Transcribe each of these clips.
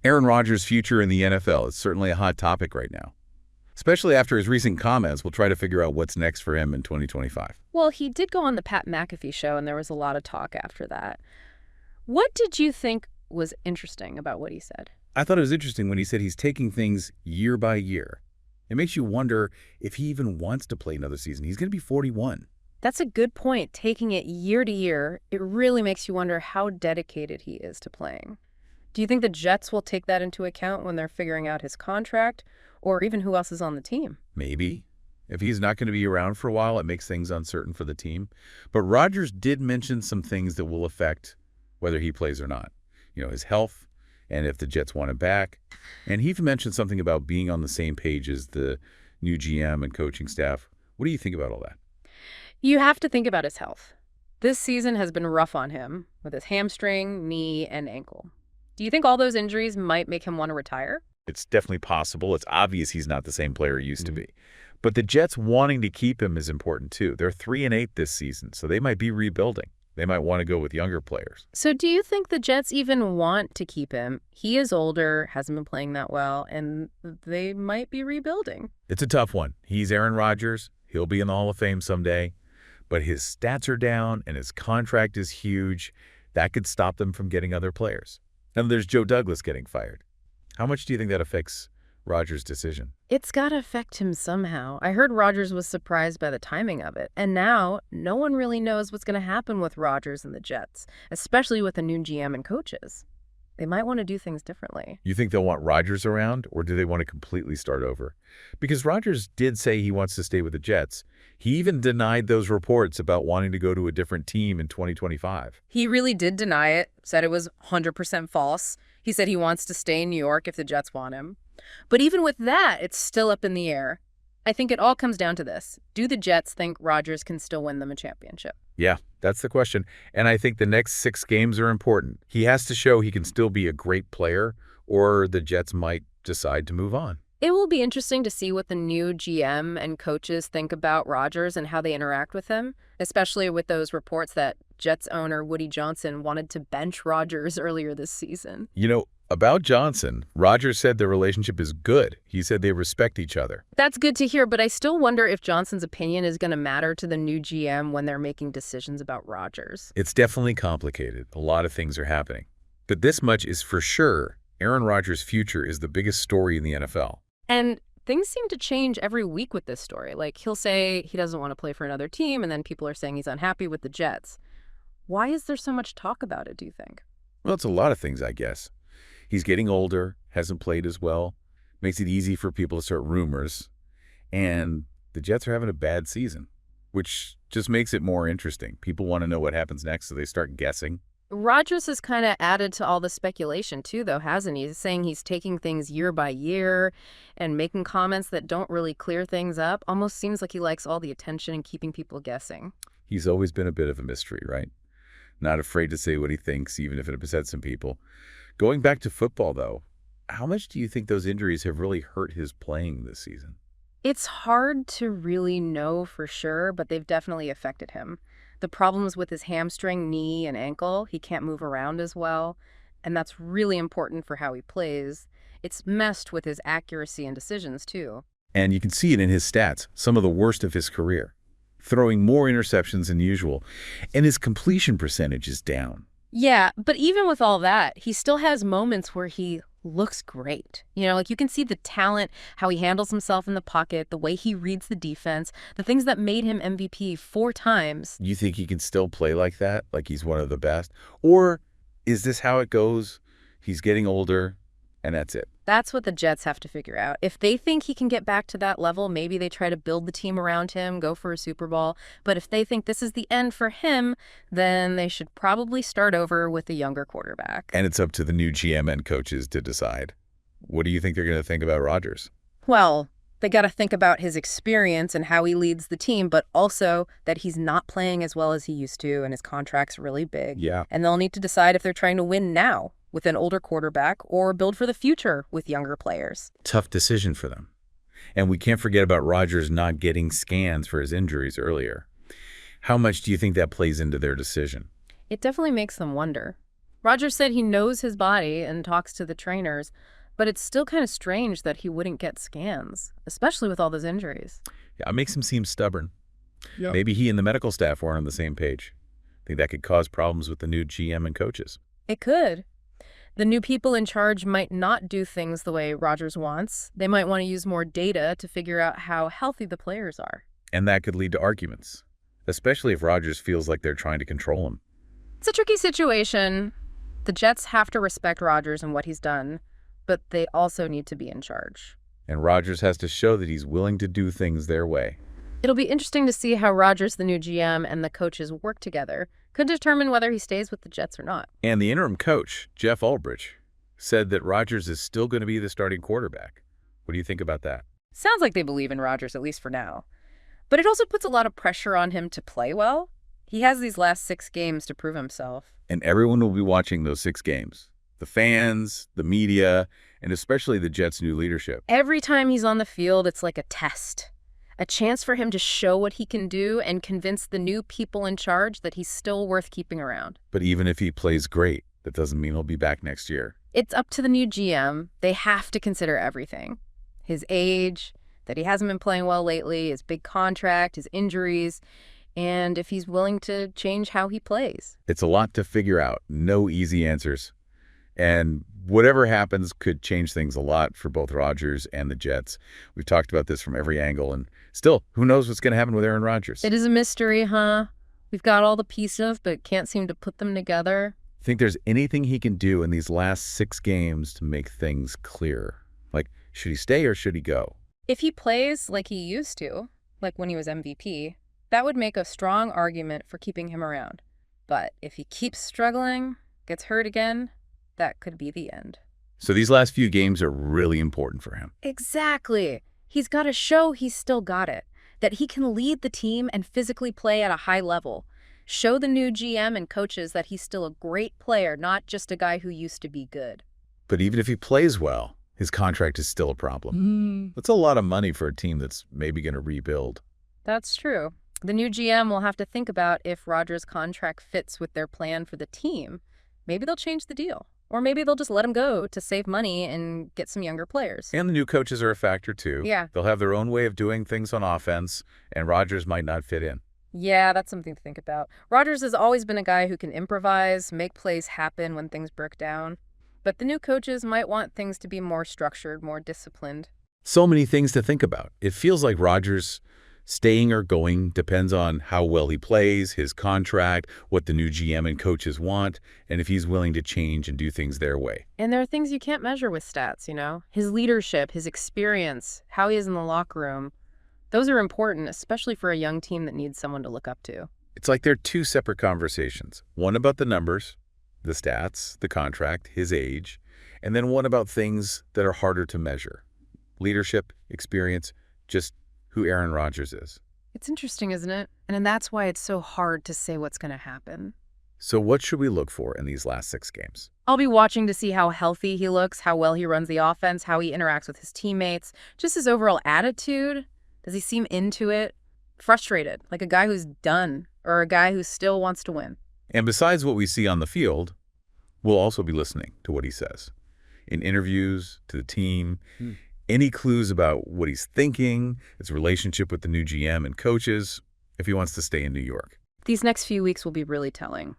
Aaron Rodgers' future in the NFL is certainly a hot topic right now. Especially after his recent comments, we'll try to figure out what's next for him in 2025. Well, he did go on the Pat McAfee Show, and there was a lot of talk after that. What did you think was interesting about what he said? I thought it was interesting when he said he's taking things year by year. It makes you wonder if he even wants to play another season. He's going to be 41. That's a good point. Taking it year to year, it really makes you wonder how dedicated he is to playing. Do you think the Jets will take that into account when they're figuring out his contract, or even who else is on the team? Maybe. If he's not going to be around for a while, it makes things uncertain for the team. But Rodgers did mention some things that will affect whether he plays or not. His health, and if the Jets want him back. And he even mentioned something about being on the same page as the new GM and coaching staff. What do you think about all that? You have to think about his health. This season has been rough on him with his hamstring, knee, and ankle. Do you think all those injuries might make him want to retire? It's definitely possible. It's obvious he's not the same player he used to be. But the Jets wanting to keep him is important too. They're 3-8 this season, so they might be rebuilding. They might want to go with younger players. So do you think the Jets even want to keep him? He is older, hasn't been playing that well, and they might be rebuilding. It's a tough one. He's Aaron Rodgers. He'll be in the Hall of Fame someday. But his stats are down, and his contract is huge. That could stop them from getting other players. And there's Joe Douglas getting fired. How much do you think that affects Rodgers' decision? It's got to affect him somehow. I heard Rodgers was surprised by the timing of it. And now, no one really knows what's going to happen with Rodgers and the Jets, especially with a new GM and coaches. They might want to do things differently. You think they'll want Rodgers around, or do they want to completely start over? Because Rodgers did say he wants to stay with the Jets. He even denied those reports about wanting to go to a different team in 2025. He really did deny it, said it was 100% false. He said he wants to stay in New York if the Jets want him. But even with that, it's still up in the air. I think it all comes down to this. Do the Jets think Rodgers can still win them a championship? Yeah, that's the question. And I think the next 6 games are important. He has to show he can still be a great player, or the Jets might decide to move on. It will be interesting to see what the new GM and coaches think about Rodgers and how they interact with him, especially with those reports that Jets owner Woody Johnson wanted to bench Rodgers earlier this season. About Johnson, Rodgers said their relationship is good. He said they respect each other. That's good to hear, but I still wonder if Johnson's opinion is going to matter to the new GM when they're making decisions about Rodgers. It's definitely complicated. A lot of things are happening. But this much is for sure. Aaron Rodgers' future is the biggest story in the NFL. And things seem to change every week with this story. Like, he'll say he doesn't want to play for another team, and then people are saying he's unhappy with the Jets. Why is there so much talk about it, do you think? Well, it's a lot of things, I guess. He's getting older, hasn't played as well, makes it easy for people to start rumors. And the Jets are having a bad season, which just makes it more interesting. People want to know what happens next, so they start guessing. Rodgers has kind of added to all the speculation too, though, hasn't he? He's saying he's taking things year by year and making comments that don't really clear things up. Almost seems like he likes all the attention and keeping people guessing. He's always been a bit of a mystery, right? Not afraid to say what he thinks, even if it upsets some people. Going back to football, though, how much do you think those injuries have really hurt his playing this season? It's hard to really know for sure, but they've definitely affected him. The problems with his hamstring, knee, and ankle, he can't move around as well, and that's really important for how he plays. It's messed with his accuracy and decisions, too. And you can see it in his stats, some of the worst of his career, throwing more interceptions than usual, and his completion percentage is down. Yeah, but even with all that, he still has moments where he looks great. Like you can see the talent, how he handles himself in the pocket, the way he reads the defense, the things that made him MVP 4 times. You think he can still play like that, like he's one of the best? Or is this how it goes? He's getting older, and that's it. That's what the Jets have to figure out. If they think he can get back to that level, maybe they try to build the team around him, go for a Super Bowl. But if they think this is the end for him, then they should probably start over with a younger quarterback. And it's up to the new GM and coaches to decide. What do you think they're going to think about Rodgers? Well, they got to think about his experience and how he leads the team, but also that he's not playing as well as he used to, and his contract's really big. Yeah. And they'll need to decide if they're trying to win now with an older quarterback or build for the future with younger players. Tough decision for them. And we can't forget about Rodgers not getting scans for his injuries earlier. How much do you think that plays into their decision? It definitely makes them wonder. Rodgers said he knows his body and talks to the trainers, but it's still kind of strange that he wouldn't get scans, especially with all those injuries. Yeah, it makes him seem stubborn. Yep. Maybe he and the medical staff weren't on the same page. Think that could cause problems with the new GM and coaches. It could. The new people in charge might not do things the way Rodgers wants. They might want to use more data to figure out how healthy the players are. And that could lead to arguments, especially if Rodgers feels like they're trying to control him. It's a tricky situation. The Jets have to respect Rodgers and what he's done, but they also need to be in charge. And Rodgers has to show that he's willing to do things their way. It'll be interesting to see how Rodgers, the new GM, and the coaches work together. Could determine whether he stays with the Jets or not. And the interim coach, Jeff Ulbrich, said that Rodgers is still going to be the starting quarterback. What do you think about that? Sounds like they believe in Rodgers, at least for now. But it also puts a lot of pressure on him to play well. He has these last 6 games to prove himself. And everyone will be watching those 6 games. The fans, the media, and especially the Jets' new leadership. Every time he's on the field, it's like a test. A chance for him to show what he can do and convince the new people in charge that he's still worth keeping around. But even if he plays great, that doesn't mean he'll be back next year. It's up to the new GM. They have to consider everything. His age, that he hasn't been playing well lately, his big contract, his injuries, and if he's willing to change how he plays. It's a lot to figure out. No easy answers. And whatever happens could change things a lot for both Rodgers and the Jets. We've talked about this from every angle, and still, who knows what's going to happen with Aaron Rodgers? It is a mystery, huh? We've got all the pieces, but can't seem to put them together. Think there's anything he can do in these last 6 games to make things clear? Like, should he stay or should he go? If he plays like he used to, like when he was MVP, that would make a strong argument for keeping him around. But if he keeps struggling, gets hurt again, that could be the end. So these last few games are really important for him. Exactly. He's got to show he's still got it, that he can lead the team and physically play at a high level. Show the new GM and coaches that he's still a great player, not just a guy who used to be good. But even if he plays well, his contract is still a problem. That's a lot of money for a team that's maybe going to rebuild. That's true. The new GM will have to think about if Rodgers' contract fits with their plan for the team. Maybe they'll change the deal. Or maybe they'll just let him go to save money and get some younger players. And the new coaches are a factor, too. Yeah. They'll have their own way of doing things on offense, and Rodgers might not fit in. Yeah, that's something to think about. Rodgers has always been a guy who can improvise, make plays happen when things break down. But the new coaches might want things to be more structured, more disciplined. So many things to think about. It feels like Rodgers staying or going depends on how well he plays, his contract, what the new GM and coaches want, and if he's willing to change and do things their way. And there are things you can't measure with stats, you know? His leadership, his experience, how he is in the locker room. Those are important, especially for a young team that needs someone to look up to. It's like they're 2 separate conversations. One about the numbers, the stats, the contract, his age, and then one about things that are harder to measure. Leadership, experience, just who Aaron Rodgers is. It's interesting, isn't it? And that's why it's so hard to say what's going to happen. So what should we look for in these last 6 games? I'll be watching to see how healthy he looks, how well he runs the offense, how he interacts with his teammates, just his overall attitude. Does he seem into it? Frustrated, like a guy who's done, or a guy who still wants to win? And besides what we see on the field, we'll also be listening to what he says. In interviews, to the team, any clues about what he's thinking, his relationship with the new GM and coaches, if he wants to stay in New York. These next few weeks will be really telling.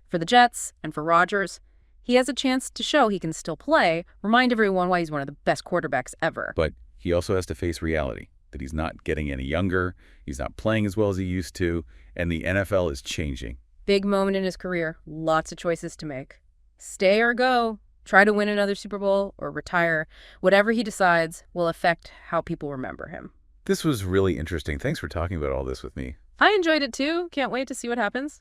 For the Jets and for Rodgers, he has a chance to show he can still play, remind everyone why he's one of the best quarterbacks ever. But he also has to face reality, that he's not getting any younger, he's not playing as well as he used to, and the NFL is changing. Big moment in his career, lots of choices to make. Stay or go. Try to win another Super Bowl or retire. Whatever he decides will affect how people remember him. This was really interesting. Thanks for talking about all this with me. I enjoyed it too. Can't wait to see what happens.